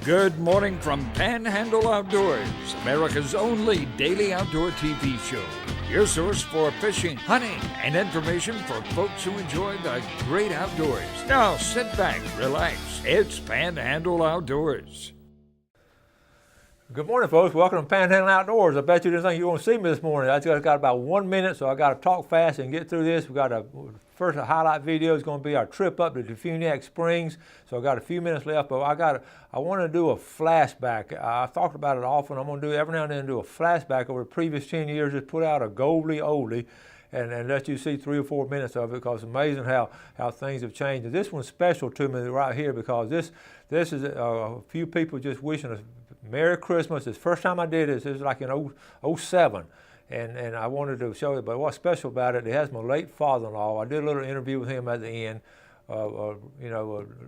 Good morning from Panhandle Outdoors, America's only daily outdoor TV show. Your source for fishing, hunting, and information for folks who enjoy the great outdoors. Now sit back, relax. It's Panhandle Outdoors. Good morning, folks. Welcome to Panhandle Outdoors. I bet you didn't think you were going to see me this morning. I just got about 1 minute, so I got to talk fast and get through this. We got first highlight video is going to be our trip up to Defuniak Springs. So I got a few minutes left, but I want to do a flashback. I've talked about it often. I'm going to do every now and then do a flashback over the previous 10 years. Just put out a goldie oldie and let you see 3 or 4 minutes of it, because it's amazing how things have changed. And this one's special to me right here, because this is a few people just wishing us Merry Christmas. It's the first time I did this. It was like in 07. And I wanted to show it, but what's special about it has my late father-in-law. I did a little interview with him at the end, World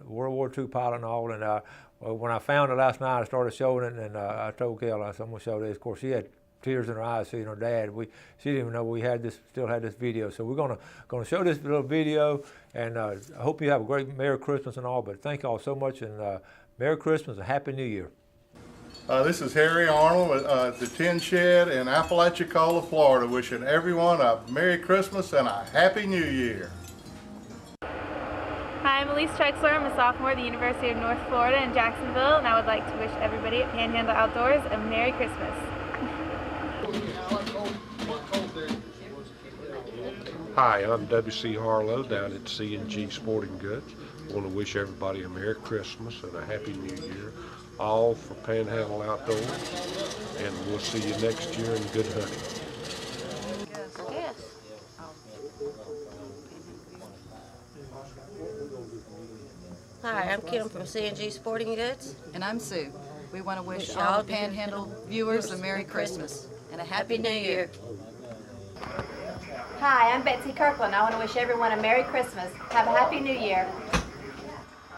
War II pilot and all. And when I found it last night, I started showing it, and I told Kel, I said, I'm going to show this. Of course, she had tears in her eyes seeing her dad. She didn't even know we had this, still had this video. So we're going to show this little video, and I hope you have a great Merry Christmas and all. But thank you all so much, and Merry Christmas and Happy New Year. This is Harry Arnold at the Tin Shed in Apalachicola, Florida, wishing everyone a Merry Christmas and a Happy New Year. Hi, I'm Elise Trexler. I'm a sophomore at the University of North Florida in Jacksonville, and I would like to wish everybody at Panhandle Outdoors a Merry Christmas. Hi, I'm W.C. Harlow down at C&G Sporting Goods. I want to wish everybody a Merry Christmas and a Happy New Year, all for Panhandle Outdoors, and we'll see you next year, and good hunting. Yes. Hi, I'm Kim from C&G Sporting Goods. And I'm Sue. We want to wish all all Panhandle viewers a Merry Christmas and a Happy New Year. Hi, I'm Betsy Kirkland. I want to wish everyone a Merry Christmas. Have a Happy New Year.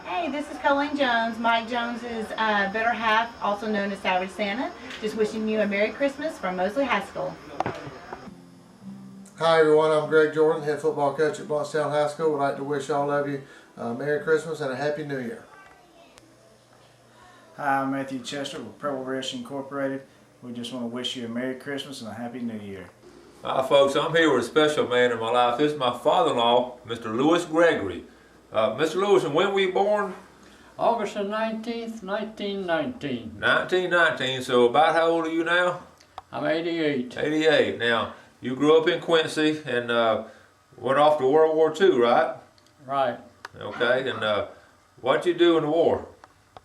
Hey, this is Colleen Jones, Mike Jones's better half, also known as Savage Santa. Just wishing you a Merry Christmas from Mosley High School. Hi everyone, I'm Greg Jordan, head football coach at Blountstown High School. Would like to wish all of you a Merry Christmas and a Happy New Year. Hi, I'm Matthew Chester with Purple Rush Incorporated. We just want to wish you a Merry Christmas and a Happy New Year. Hi folks, I'm here with a special man in my life. This is my father-in-law, Mr. Lewis Gregory. Mr. Lewis, and when were you born? August the 19th, 1919. 1919, so about how old are you now? I'm 88. 88. Now, you grew up in Quincy and went off to World War II, right? Right. Okay, and what'd you do in the war?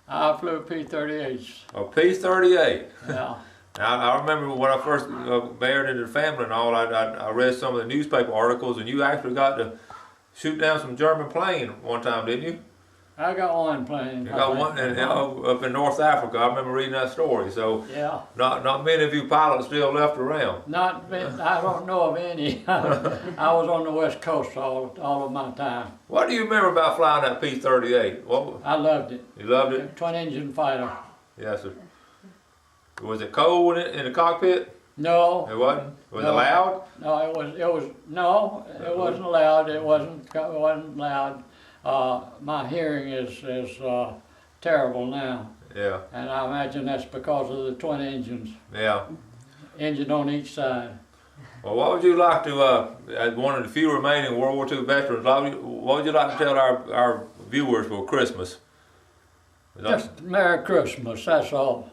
I flew P-38s. A P-38? Yeah. Now, I remember when I first married into the family and all, I read some of the newspaper articles, and you actually got to shoot down some German plane one time, didn't you? I got one plane. You got one up in North Africa. I remember reading that story. So yeah, not many of you pilots still left around. I don't know of any. I was on the West Coast all of my time. What do you remember about flying that P-38? I loved it. You loved it? Twin engine fighter. Yes, sir. Was it cold in the cockpit? No. It wasn't? Was it loud? No, it wasn't loud. It wasn't loud. My hearing is terrible now. Yeah. And I imagine that's because of the twin engines. Yeah. Engine on each side. Well, what would you like to, as one of the few remaining World War II veterans, what would you like to tell our viewers for Christmas? Just Merry Christmas, that's all.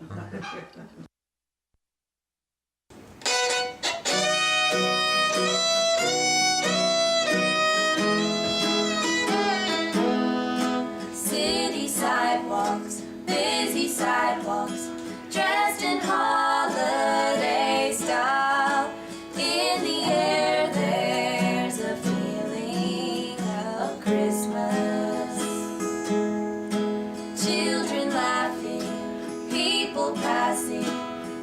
City sidewalks, busy sidewalks, dressed in holiday style. In the air there's a feeling of Christmas. Children laughing, people passing,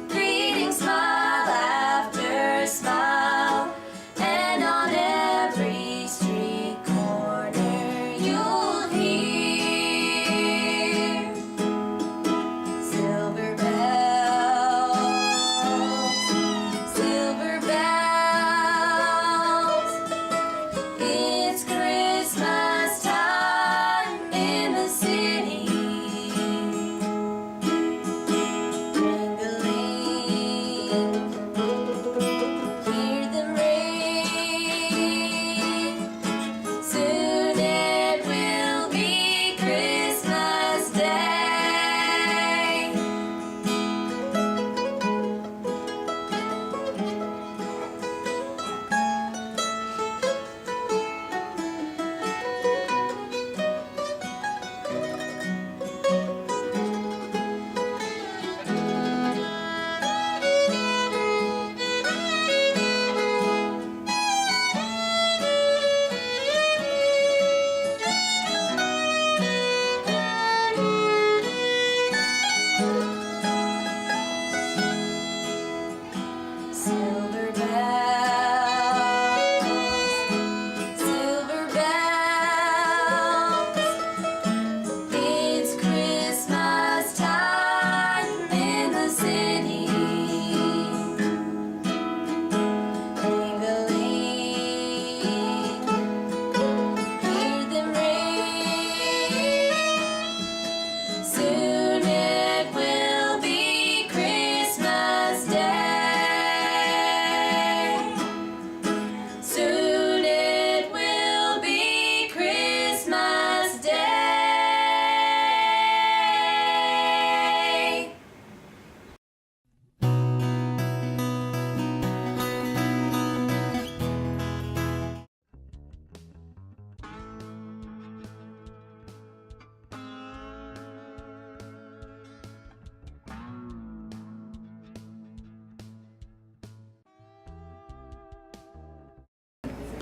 greeting, smile after smile. And on every street corner you'll hear silver bells, silver bells. It's Christmas time in the city.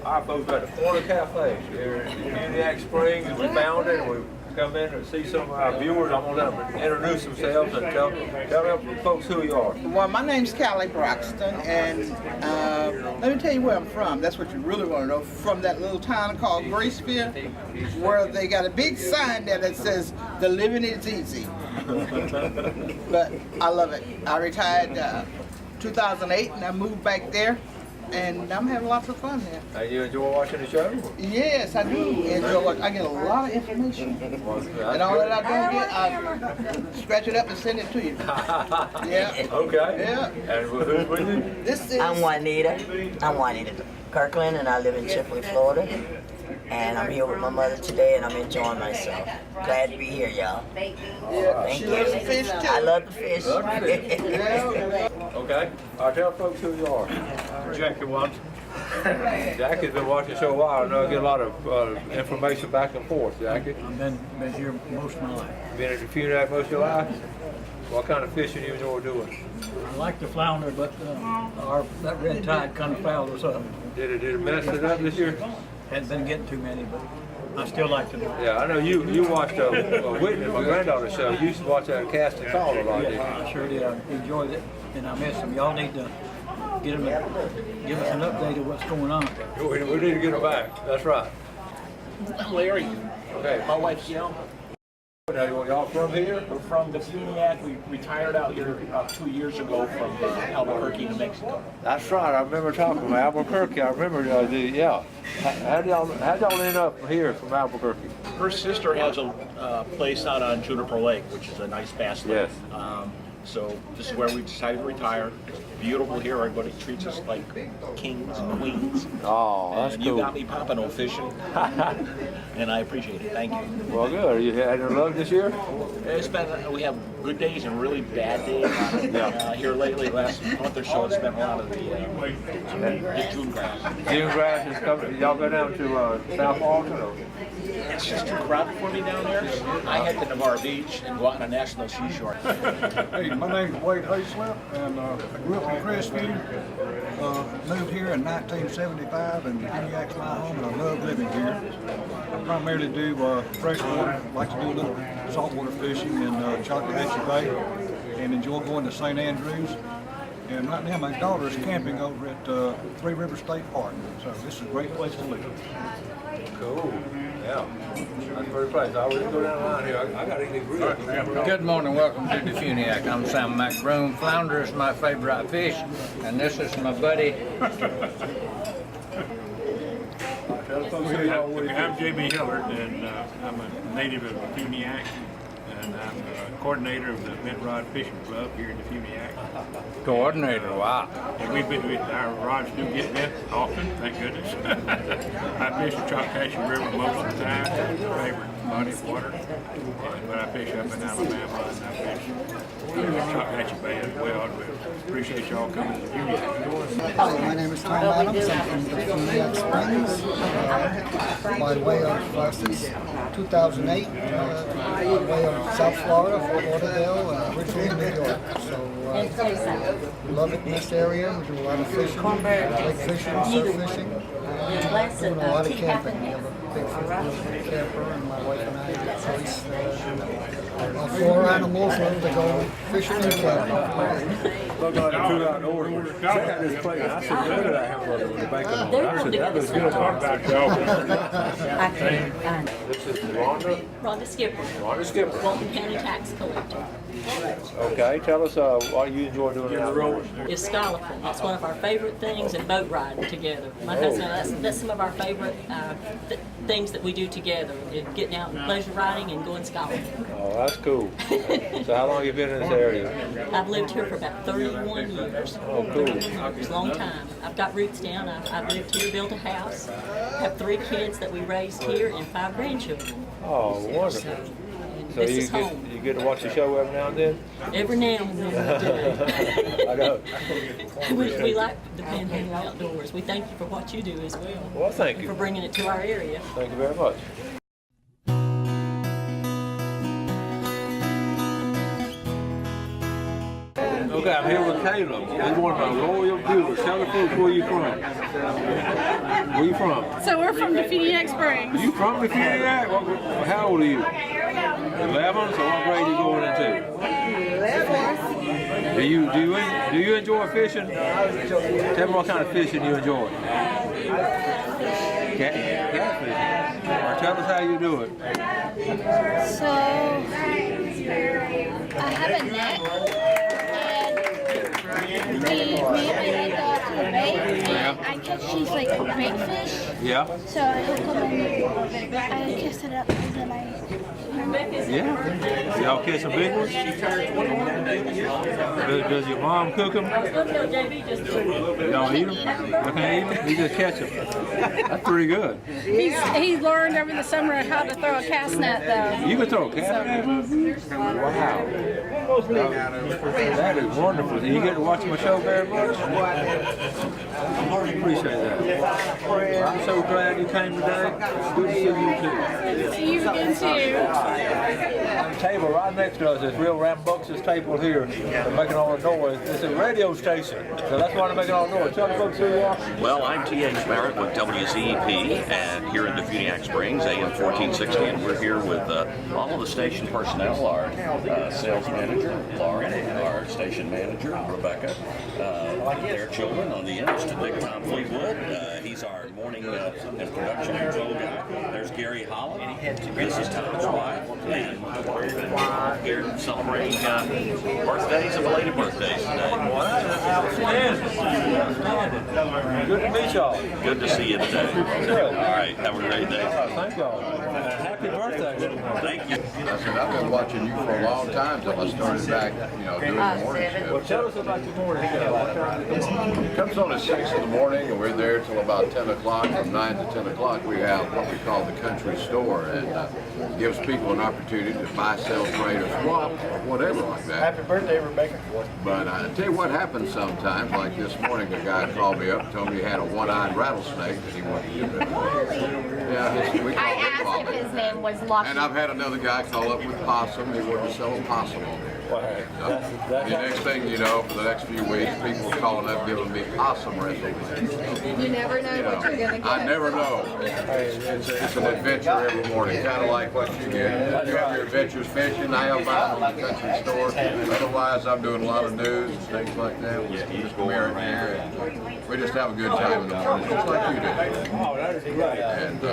All right, folks, we're at the Florida Cafe here in Uniac Springs. We found it, and we come in and see some of our viewers. I'm gonna let them introduce themselves and tell them folks who you are. Well, my name's Callie Broxton, and let me tell you where I'm from. That's what you really want to know. From that little town called Graceville, where they got a big sign there that says, "The living is easy." But I love it. I retired 2008, and I moved back there. And I'm having lots of fun there. And you enjoy watching the show? Yes, I do enjoy it. I get a lot of information. And all that I don't get, I scratch it up and send it to you. Yeah. Okay. Yeah. And who's with you? I'm Juanita Kirkland, and I live in Chipley, Florida. And I'm here with my mother today, and I'm enjoying myself. Glad to be here, y'all. Thank you. Loves the fish too. I love the fish. Okay. I'll tell folks who you are. Jackie Watson. Jackie's been watching the show a while. I know I get a lot of information back and forth, Jackie. I've been here most of my life. Been at the Uniac most of your life? What kind of fishing do you enjoy doing? I like the flounder, but that red tide kind of fouled us up. Did it mess it up this year? Hadn't been getting too many, but I still like to do it. Yeah, I know you watched Whitney, my granddaughter's show. You used to watch that Cast and Call a lot, didn't you? I sure did. I enjoyed it, and I miss them. Y'all need to give us an update of what's going on. We need to get them back. That's right. Larry. Okay. My wife's Gail. Now, y'all from here? We're from the Uniac. We retired out here about 2 years ago from Albuquerque, New Mexico. That's right. I remember talking about Albuquerque. I remember, yeah. How'd y'all end up here from Albuquerque? Her sister has a place out on Juniper Lake, which is a nice bass lake. Yes. So this is where we decided to retire. It's beautiful here. Everybody treats us like kings and queens. Oh, that's and cool. You got me popping on fishing, and I appreciate it. Thank you. Well, good. You had any luck this year? It's been. We have good days and really bad days. Here lately, last month or so, it's been a lot of the June grass. June grass is coming. Y'all go down to South Florida? Or? It's just too crowded for me down there. I head to Navarre Beach and go out on a national seashore. Hey, my name's Wade Hayslip, and I grew up in Crestview. Moved here in 1975, and Uniac's my home, and I love living here. I primarily do freshwater, like to do a little saltwater fishing in Choctahatchee Bay, and enjoy going to St. Andrews. And right now my daughter is camping over at Three River State Park, so this is a great place to live. Cool. Yeah. That's a pretty place. I always go down the line here. I got to eat real. Good morning. Welcome to the Uniac. I'm Sam McBroom. Flounder is my favorite fish, and this is my buddy. I'm J.B. Hillard, and I'm a native of the Uniac, and I'm coordinator of the Mid-Rod Fishing Club here in the Uniac. Coordinator, wow. And our rods do get bent often, thank goodness. I fish the Choctahatchee River most of the time, favorite body of water. But I fish up in Alabama, and I fish Choctahatchee Bay as well. We appreciate y'all coming to the Uniac. Hi, my name is Tom Adams. I'm from the Uniac Springs. By way of since 2008, by way of South Florida, Fort Lauderdale, originally New York. So we love it in this area. We do a lot of fishing, lake fishing, surf fishing, doing a lot of camping. We have a big camper, and my wife and I place 4 animals to go fishing and camping. Look like the True Outdoors. Check out this place. I said, look at that hamburger with the bacon on it. I said, that was good. This is Rhonda Skipper. Rhonda Skipper. Walton County Tax Collector. Okay, tell us what you enjoy doing outdoors. Is scalloping. That's one of our favorite things, and boat riding together. My husband, that's some of our favorite things that we do together, getting out and pleasure riding and going scalloping. Oh, that's cool. So how long have you been in this area? I've lived here for about 31 years. Oh, cool. It's a long time. I've got roots down. I've lived here, built a house, have 3 kids that we raised here, and 5 grandchildren. Oh, wonderful. So you get to watch the show every now and then? Every now and then we do. I know. We like the Panhandle Outdoors. We thank you for what you do as well. Well, thank you. For bringing it to our area. Thank you very much. Okay, I'm here with Caleb. He's one of my loyal viewers. Tell the folks where you from. Where you from? So we're from Defuniak Springs. You from Defuniak? How old are you? 11. So what grade are you going into? 4th. Do you enjoy fishing? Tell me what kind of fishing you enjoy. Catfishing. Tell us how you do it. So I have a net, and me and my dad go out to the bait, and I catch these like bait fish. Yeah. So I hook them and I cast it up, and then I. Yeah. Y'all catch some big ones? Does your mom cook them? Y'all eat them? You can't eat them? You just catch them. That's pretty good. He's learned over the summer how to throw a cast net though. You can throw a cast net? Wow. That is wonderful. Do you get to watch my show very much? I appreciate that. I'm so glad you came today. Good to see you too. Good to see you again too. The table right next to us is real rambunctious table here. They're making all the noise. It's a radio station, so that's why they're making all the noise. Tell the folks who you are. Well, I'm T.H. Barrett with WZEP, and here in Defuniak Springs, AM 1460, and we're here with all of the station personnel, our sales manager, Lauren, our station manager, Rebecca, their children on the end, Mr. Dick Tom Fleetwood. He's our morning and production control guy. There's Gary Holland. This is Tom's wife. And we're here celebrating birthdays and belated birthdays today. Good to meet y'all. Good to see you today. All right, have a great day. Thank y'all. Happy birthday. Thank you. I said, I've been watching you for a long time till I started back, doing the morning show. Well, tell us about your morning show. It comes on at 6 in the morning, and we're there till about 10 o'clock. From 9 to 10 o'clock, we have what we call the country store, and gives people an opportunity to buy, sell, trade, or swap, or whatever like that. Happy birthday, Rebecca. But I tell you what happens sometimes, like this morning, a guy called me up and told me he had a one-eyed rattlesnake that he wanted to get rid of. Yeah, we call I him asked Bobby. if his name was Lucky. And I've had another guy call up with possum. He wanted to sell a possum on me. The next thing you know, for the next few weeks, people are calling up giving me possum recipes. You never know what you're going to get. I never know. It's an adventure every morning, kind of like what you get. You have your adventures fishing. I have mine on the country store. Otherwise, I'm doing a lot of news and things like that with Mr. Merritt here. And we just have a good time in the morning, just like you do. Oh, that is great. And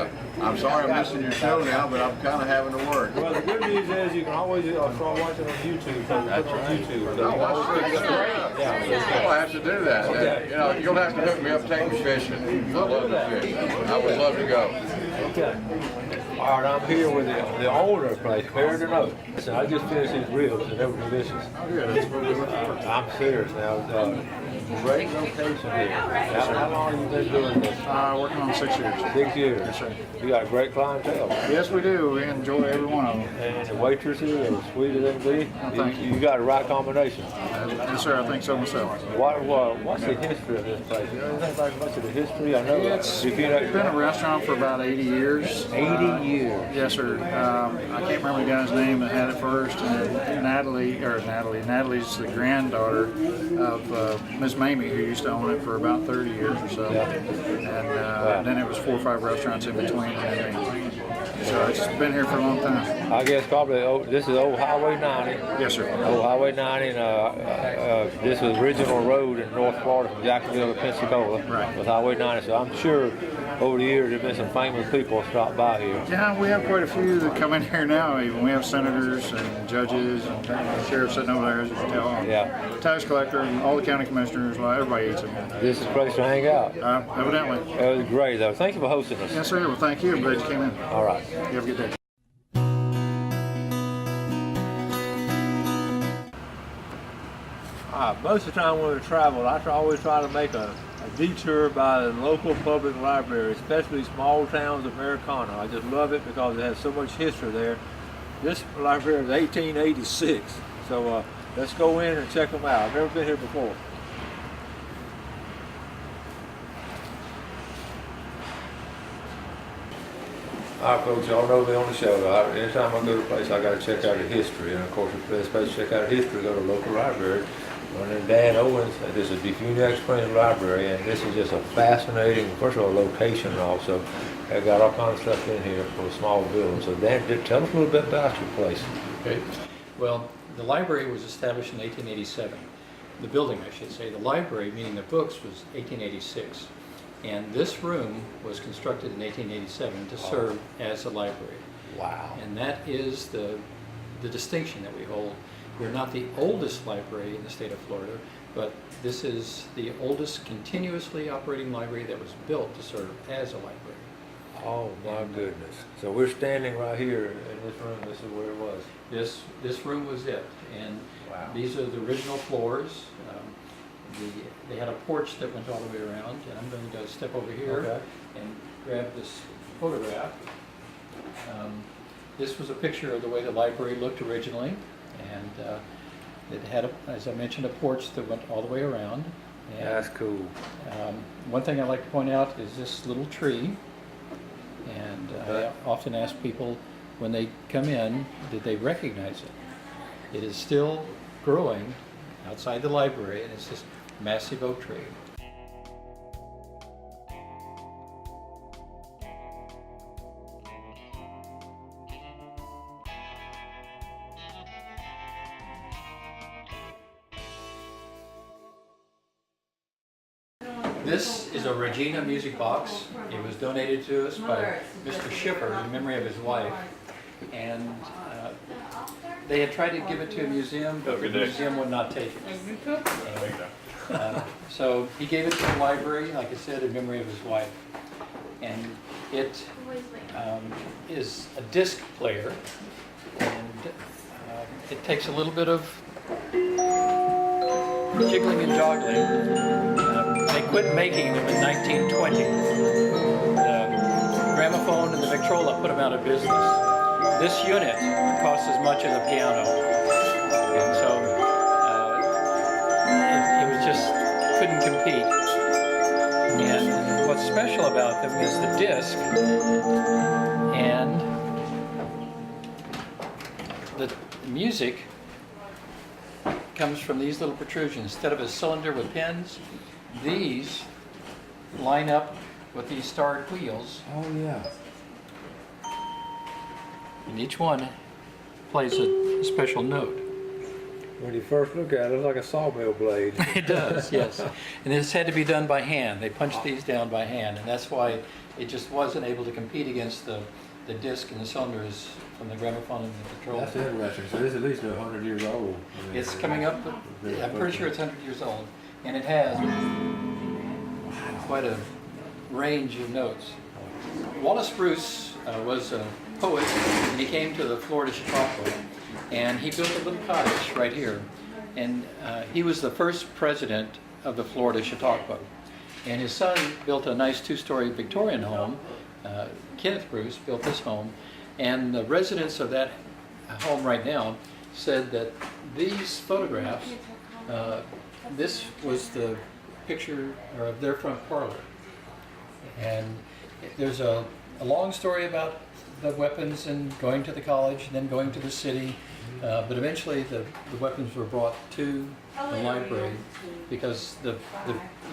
I'm sorry I'm missing your show now, but I'm kind of having to work. Well, the good news is you can always start watching on YouTube. That's right. YouTube. Oh, that's great. Well, I have to do that. Okay. You'll have to hook me up, take me fishing. I love to fish. I would love to go. Okay. All right, I'm here with the owner of the place, Perry Deneau. Listen, I just finished these ribs and they were delicious. I'm serious now. Great location here. How long have you been doing this? Working on 6 years. 6 years. Yes, sir. You got a great clientele. Yes, we do. We enjoy every one of them. And the waitresses are sweet as they can be. Thank you. You got the right combination. Yes, sir. I think so myself. What's the history of this place? You know anything about much of the history? I know It's been a restaurant for about 80 years. 80 years? Yes, sir. I can't remember the guy's name that had it first. And Natalie's the granddaughter of Miss Mamie, who used to own it for about 30 years or so. And then it was 4 or 5 restaurants in between. So it's been here for a long time. I guess probably, this is Old Highway 90. Yes, sir. Old Highway 90, and this was original road in North Florida from Jacksonville to Pensacola. Right. With Highway 90, so I'm sure over the years there have been some famous people stop by here. Yeah, we have quite a few that come in here now. Even we have senators and judges and sheriffs sitting over there, as you can tell. Yeah. Tax collector and all the county commissioners. Well, everybody eats them. This is a place to hang out. Evidently. It was great, though. Thank you for hosting us. Yes, sir. Well, thank you. I'm glad you came in. All right. You have a good day. Most of the time when we travel, I always try to make a detour by the local public library, especially small towns of Americana. I just love it because it has so much history there. This library is 1886, so let's go in and check them out. I've never been here before. All right, folks, y'all know me on the show. Anytime I go to a place, I got to check out the history. And of course, if the best place to check out the history, go to the local library. My name is Dan Owens. This is the Funiac Springs Library, and this is just a fascinating, first of all, location, and also I got all kinds of stuff in here for a small building. So Dan, tell us a little bit about your place. Okay. Well, the library was established in 1887. The building, I should say. The library, meaning the books, was 1886. And this room was constructed in 1887 to serve as a library. Wow. And that is the distinction that we hold. We're not the oldest library in the state of Florida, but this is the oldest continuously operating library that was built to serve as a library. Oh my goodness. So we're standing right here in this room. This is where it was. This room was it. And wow. These are the original floors. They had a porch that went all the way around, and I'm going to step over here and grab this photograph. This was a picture of the way the library looked originally, and it had, as I mentioned, a porch that went all the way around. And, that's cool. One thing I like to point out is this little tree, and I often ask people when they come in, did they recognize it? It is still growing outside the library, and it's this massive oak tree. This is a Regina music box. It was donated to us by Mr. Schiffer in memory of his wife. And they had tried to give it to a museum, but the museum would not take it. So he gave it to the library, like I said, in memory of his wife. And it is a disc player, and it takes a little bit of jiggling and joggling. They quit making them in 1920. The gramophone and the Victrola put them out of business. This unit costs as much as a piano, and so it was just couldn't compete. And what's special about them is the disc and the music comes from these little protrusions. Instead of a cylinder with pins, these line up with these starred wheels. Oh yeah. And each one plays a special note. When you first look at it, it's like a sawmill blade. It does, yes. And this had to be done by hand. They punched these down by hand, and that's why it just wasn't able to compete against the disc and the cylinders from the gramophone and the Victrola. That's interesting. So this is at least 100 years old. I mean, it's coming up, I'm pretty sure it's 100 years old. And it has quite a range of notes. Wallace Bruce was a poet, and he came to the Florida Chautauqua, and he built a little cottage right here. And he was the first president of the Florida Chautauqua. And his son built a nice two-story Victorian home. Kenneth Bruce built this home. And the residents of that home right now said that these photographs, this was the picture of their front parlor. And there's a long story about the weapons and going to the college and then going to the city. But eventually the weapons were brought to the library because the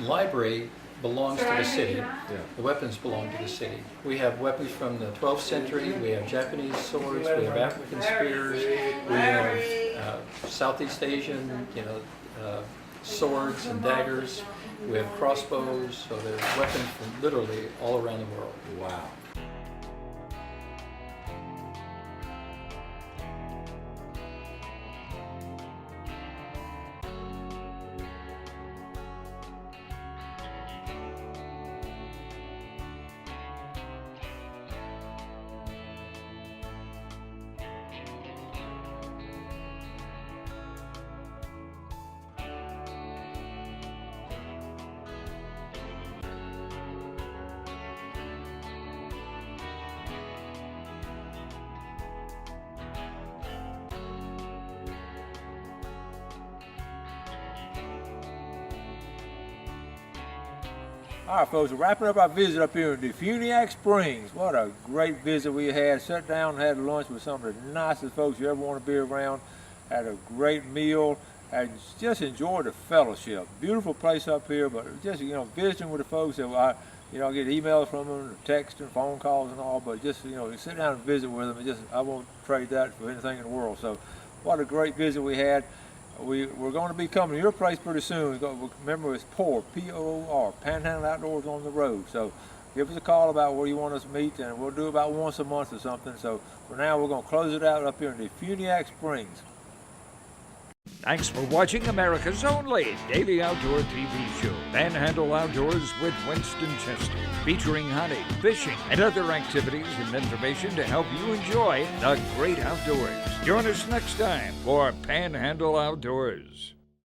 library belongs to the city. Yeah. The weapons belong to the city. We have weapons from the 12th century, we have Japanese swords, we have African spears, we have Southeast Asian, swords and daggers, we have crossbows, so there's weapons from literally all around the world. Wow. All right, folks, we're wrapping up our visit up here in the Funiac Springs. What a great visit we had. Sat down and had lunch with some of the nicest folks you ever want to be around. Had a great meal, and just enjoy the fellowship. Beautiful place up here, but just, you know, visiting with the folks that I get emails from them, text and phone calls and all, but just, you know, sit down and visit with them, and just, I won't trade that for anything in the world. So what a great visit we had. We're going to be coming to your place pretty soon. Remember, it's POOR, P-O-O-R, Panhandle Outdoors on the Road. So give us a call about where you want us to meet, and we'll do about once a month or something. So for now, we're going to close it out up here in the Funiac Springs. Thanks for watching America's only daily outdoor TV show, Panhandle Outdoors with Winston Chester, featuring hunting, fishing, and other activities and information to help you enjoy the great outdoors. Join us next time for Panhandle Outdoors.